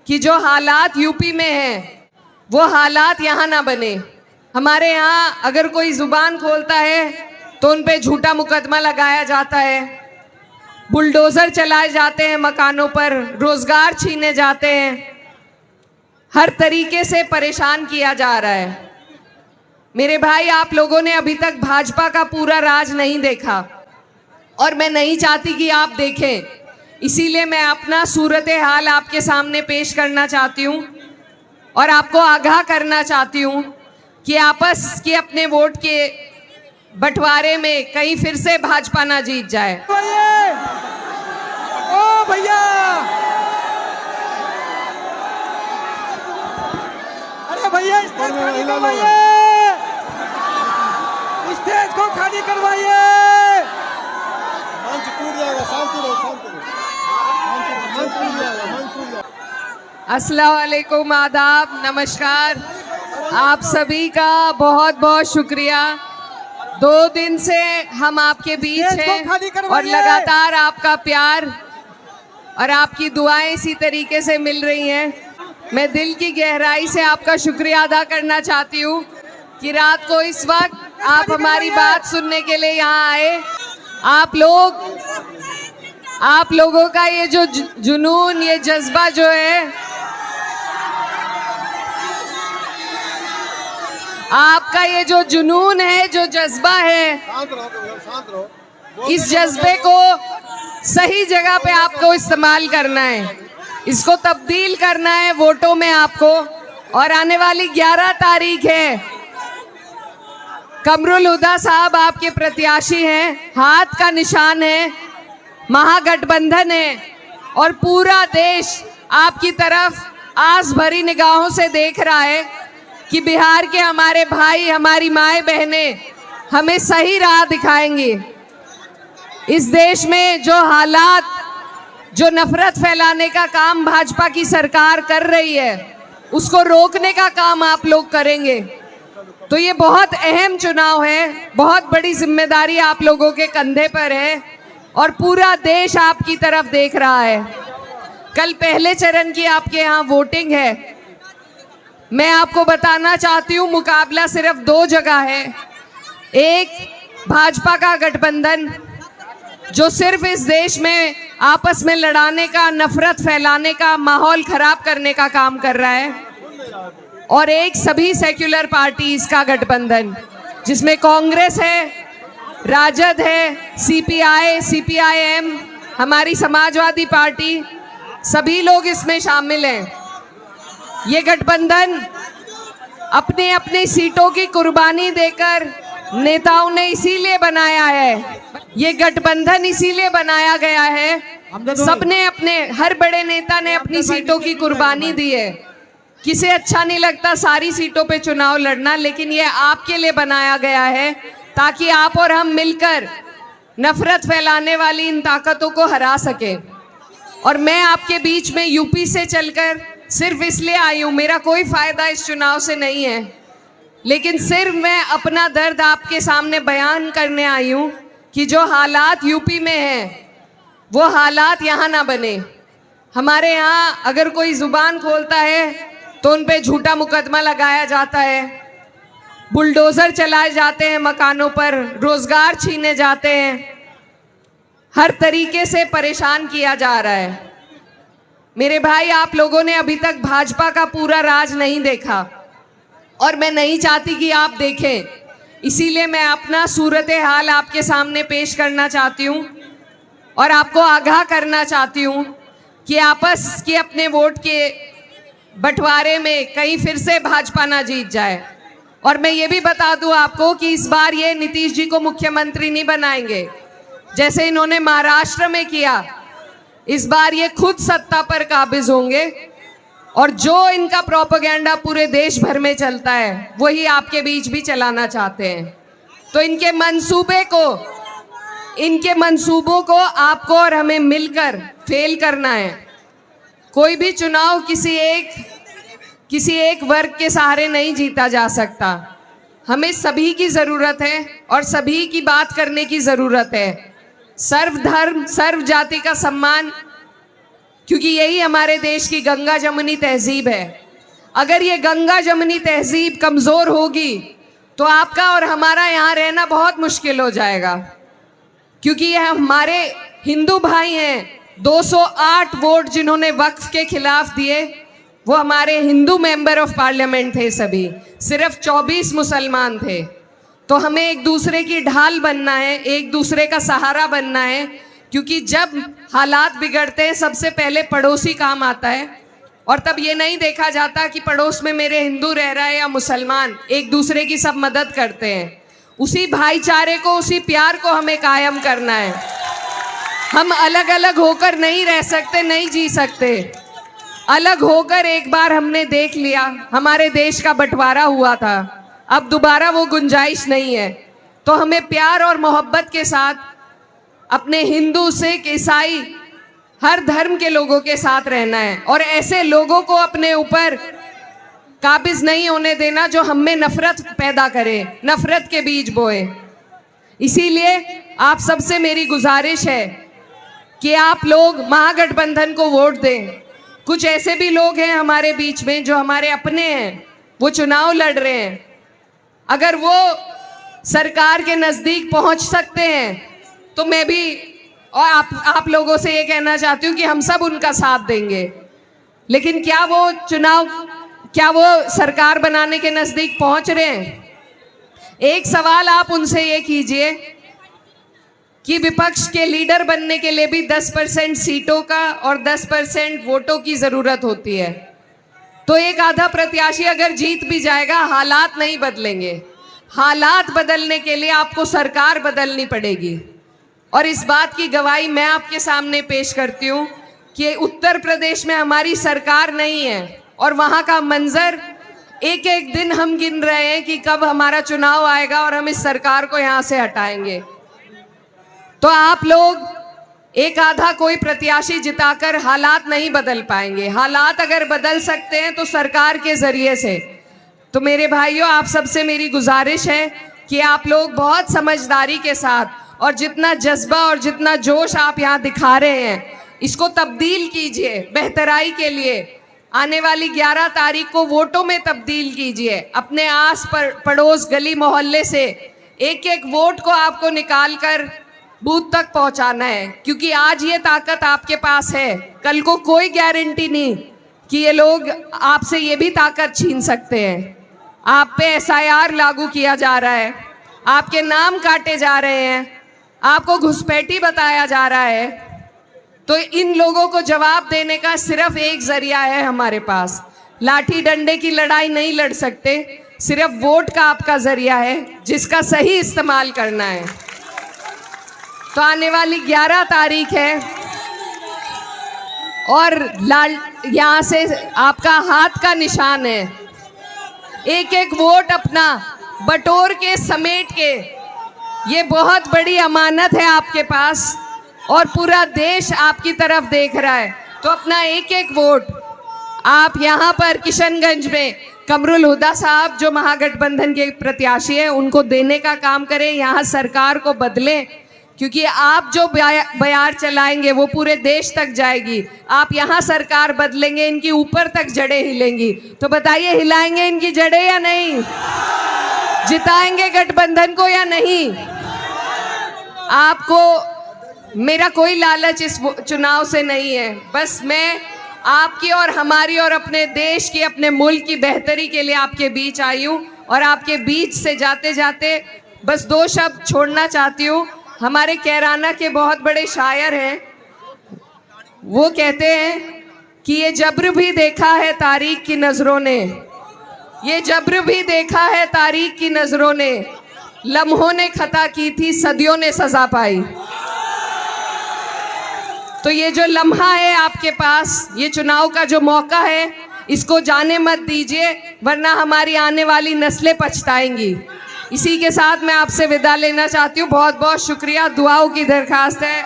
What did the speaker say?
कि जो हालात यूपी में हैं वो हालात यहाँ ना बने। हमारे यहाँ अगर कोई जुबान खोलता है तो उन पे झूठा मुकदमा लगाया जाता है, बुलडोजर चलाए जाते हैं मकानों पर, रोजगार छीने जाते हैं, हर तरीके से परेशान किया जा रहा है। मेरे भाई, आप लोगों ने अभी तक भाजपा का पूरा राज नहीं देखा और मैं नहीं चाहती कि आप देखें, इसीलिए मैं अपना सूरत हाल आपके सामने पेश करना चाहती हूँ और आपको आगाह करना चाहती हूँ कि आपस के अपने वोट के बंटवारे में कहीं फिर से भाजपा ना जीत जाए। ओ भैया, अरे भैया स्टेज को खाली करवाइए। मंच टूट जाएगा, शांति रहो, शांति रहो, मंच टूट जाएगा, मंच टूट जाएगा। अस्सलाम वालेकुम, आदाब, नमस्कार। आप सभी का बहुत बहुत शुक्रिया। 2 दिन से हम आपके बीच हैं और लगातार आपका प्यार और आपकी दुआएं इसी तरीके से मिल रही हैं। मैं दिल की गहराई से आपका शुक्रिया अदा करना चाहती हूँ कि रात को इस वक्त आप हमारी बात सुनने के लिए यहाँ आए। आप लोगों का ये जो जुनून, ये जज्बा जो है, आपका ये जो जुनून है, जो जज्बा है, शांत रहो। इस जज्बे को सही जगह पे आपको इस्तेमाल करना है, इसको तब्दील करना है वोटों में आपको। और आने वाली 11 तारीख है, कमरुल हुदा साहब आपके प्रत्याशी हैं, हाथ का निशान है, महागठबंधन है और पूरा देश आपकी तरफ आस भरी निगाहों से देख रहा है कि बिहार के हमारे भाई, हमारी माएँ बहनें हमें सही राह दिखाएंगी। इस देश में जो हालात, जो नफरत फैलाने का काम भाजपा की सरकार कर रही है, उसको रोकने का काम आप लोग करेंगे। तो ये बहुत अहम चुनाव है, बहुत बड़ी जिम्मेदारी आप लोगों के कंधे पर है और पूरा देश आपकी तरफ देख रहा है। कल पहले चरण की आपके यहाँ वोटिंग है। मैं आपको बताना चाहती हूँ, मुकाबला सिर्फ 2 जगह है। एक, भाजपा का गठबंधन जो सिर्फ इस देश में आपस में लड़ाने का, नफरत फैलाने का, माहौल खराब करने का काम कर रहा है, और एक सभी सेक्युलर पार्टीज का गठबंधन जिसमें कांग्रेस है, राजद है, सीपीआई, सीपीआईएम, हमारी समाजवादी पार्टी, सभी लोग इसमें शामिल हैं। ये गठबंधन अपने अपने सीटों की कुर्बानी देकर नेताओं ने इसीलिए बनाया है, ये गठबंधन इसीलिए बनाया गया है, सबने अपने, हर बड़े नेता ने अपनी सीटों की कुर्बानी दी है। किसे अच्छा नहीं लगता सारी सीटों पे चुनाव लड़ना, लेकिन ये आपके लिए बनाया गया है ताकि आप और हम मिलकर नफरत फैलाने वाली इन ताकतों को हरा सके। और मैं आपके बीच में यूपी से चलकर सिर्फ इसलिए आई हूँ, मेरा कोई फायदा इस चुनाव से नहीं है, लेकिन सिर्फ मैं अपना दर्द आपके सामने बयान करने आई हूँ कि जो हालात यूपी में हैं वो हालात यहाँ ना बने। हमारे यहाँ अगर कोई जुबान खोलता है तो उन पे झूठा मुकदमा लगाया जाता है, बुलडोजर चलाए जाते हैं मकानों पर, रोजगार छीने जाते हैं, हर तरीके से परेशान किया जा रहा है। मेरे भाई, आप लोगों ने अभी तक भाजपा का पूरा राज नहीं देखा और मैं नहीं चाहती कि आप देखें, इसीलिए मैं अपना सूरत हाल आपके सामने पेश करना चाहती हूँ और आपको आगाह करना चाहती हूँ कि आपस के अपने वोट के बंटवारे में कहीं फिर से भाजपा ना जीत जाए। और मैं ये भी बता दूं आपको कि इस बार ये नीतीश जी को मुख्यमंत्री नहीं बनाएंगे जैसे इन्होंने महाराष्ट्र में किया। इस बार ये खुद सत्ता पर काबिज होंगे और जो इनका प्रोपेगेंडा पूरे देश भर में चलता है वही आपके बीच भी चलाना चाहते हैं। तो इनके मंसूबों को आपको और हमें मिलकर फेल करना है। कोई भी चुनाव किसी एक वर्ग के सहारे नहीं जीता जा सकता। हमें सभी की ज़रूरत है और सभी की बात करने की ज़रूरत है। सर्वधर्म, सर्व जाति का सम्मान क्योंकि यही हमारे देश की गंगा जमुनी तहजीब है। अगर ये गंगा जमुनी तहजीब कमज़ोर होगी तो आपका और हमारा यहाँ रहना बहुत मुश्किल हो जाएगा, क्योंकि ये हमारे हिंदू भाई हैं। 208 वोट जिन्होंने वक्फ के खिलाफ दिए वो हमारे हिंदू मेंबर ऑफ पार्लियामेंट थे, सभी सिर्फ 24 मुसलमान थे। तो हमें एक दूसरे की ढाल बनना है, एक दूसरे का सहारा बनना है, क्योंकि जब हालात बिगड़ते हैं सबसे पहले पड़ोसी काम आता है। और तब ये नहीं देखा जाता कि पड़ोस में मेरे हिंदू रह रहा है या मुसलमान, एक दूसरे की सब मदद करते हैं। उसी भाईचारे को, उसी प्यार को हमें कायम करना है। हम अलग अलग होकर नहीं रह सकते, नहीं जी सकते। अलग होकर एक बार हमने देख लिया, हमारे देश का बंटवारा हुआ था, अब दोबारा वो गुंजाइश नहीं है। तो हमें प्यार और मोहब्बत के साथ अपने हिंदू, सिख, ईसाई, हर धर्म के लोगों के साथ रहना है और ऐसे लोगों को अपने ऊपर काबिज नहीं होने देना जो हम में नफरत पैदा करे, नफरत के बीज बोए। इसीलिए आप सबसे मेरी गुजारिश है कि आप लोग महागठबंधन को वोट दें। कुछ ऐसे भी लोग हैं हमारे बीच में जो हमारे अपने हैं, वो चुनाव लड़ रहे हैं। अगर वो सरकार के नज़दीक पहुंच सकते हैं तो मैं भी और आप लोगों से ये कहना चाहती हूँ कि हम सब उनका साथ देंगे। लेकिन क्या वो सरकार बनाने के नज़दीक पहुंच रहे हैं? एक सवाल आप उनसे ये कीजिए कि विपक्ष के लीडर बनने के लिए भी 10% सीटों का और 10% वोटों की ज़रूरत होती है। तो एक आधा प्रत्याशी अगर जीत भी जाएगा, हालात नहीं बदलेंगे। हालात बदलने के लिए आपको सरकार बदलनी पड़ेगी। और इस बात की गवाही मैं आपके सामने पेश करती हूँ कि उत्तर प्रदेश में हमारी सरकार नहीं है और वहाँ का मंजर एक एक दिन हम गिन रहे हैं कि कब हमारा चुनाव आएगा और हम इस सरकार को यहाँ से हटाएंगे। तो आप लोग एक आधा कोई प्रत्याशी जिताकर हालात नहीं बदल पाएंगे। हालात अगर बदल सकते हैं तो सरकार के जरिए से। तो मेरे भाइयों, आप सबसे मेरी गुजारिश है कि आप लोग बहुत समझदारी के साथ और जितना जज्बा और जितना जोश आप यहाँ दिखा रहे हैं, इसको तब्दील कीजिए बेहतराई के लिए। आने वाली 11 तारीख को वोटों में तब्दील कीजिए। अपने आस पड़ोस, गली मोहल्ले से एक एक वोट को आपको निकाल कर बूथ तक पहुंचाना है, क्योंकि आज ये ताकत आपके पास है, कल को कोई गारंटी नहीं कि ये लोग आपसे ये भी ताकत छीन सकते हैं। आप पे SIR लागू किया जा रहा है, आपके नाम काटे जा रहे हैं, आपको घुसपैठी बताया जा रहा है। तो इन लोगों को जवाब देने का सिर्फ एक जरिया है हमारे पास। लाठी डंडे की लड़ाई नहीं लड़ सकते, सिर्फ वोट का आपका जरिया है जिसका सही इस्तेमाल करना है। तो आने वाली 11 तारीख है और यहाँ से आपका हाथ का निशान है। एक एक वोट अपना बटोर के, समेट के, ये बहुत बड़ी अमानत है आपके पास और पूरा देश आपकी तरफ देख रहा है। तो अपना एक एक वोट आप यहाँ पर किशनगंज में कमरुल हुदा साहब जो महागठबंधन के प्रत्याशी हैं उनको देने का काम करें, यहाँ सरकार को बदलें, क्योंकि आप जो बयार चलाएंगे वो पूरे देश तक जाएगी। आप यहाँ सरकार बदलेंगे, इनकी ऊपर तक जड़ें हिलेंगी। तो बताइए, हिलाएंगे इनकी जड़ें या नहीं? जिताएंगे गठबंधन को या नहीं? आपको मेरा कोई लालच इस चुनाव से नहीं है, बस मैं आपकी और हमारी और अपने देश की, अपने मुल्क की बेहतरी के लिए आपके बीच आई हूँ। और आपके बीच से जाते जाते बस 2 शब्द छोड़ना चाहती हूँ। हमारे कैराना के बहुत बड़े शायर हैं, वो कहते हैं कि ये जब्र भी देखा है तारीख की नज़रों ने, ये जब्र भी देखा है तारीख की नज़रों ने, लम्हों ने खता की थी, सदियों ने सज़ा पाई। तो ये जो लम्हा है आपके पास, ये चुनाव का जो मौका है, इसको जाने मत दीजिए, वरना हमारी आने वाली नस्लें पछताएंगी। इसी के साथ मैं आपसे विदा लेना चाहती हूँ। बहुत बहुत शुक्रिया। दुआओं की दरख्वास्त है।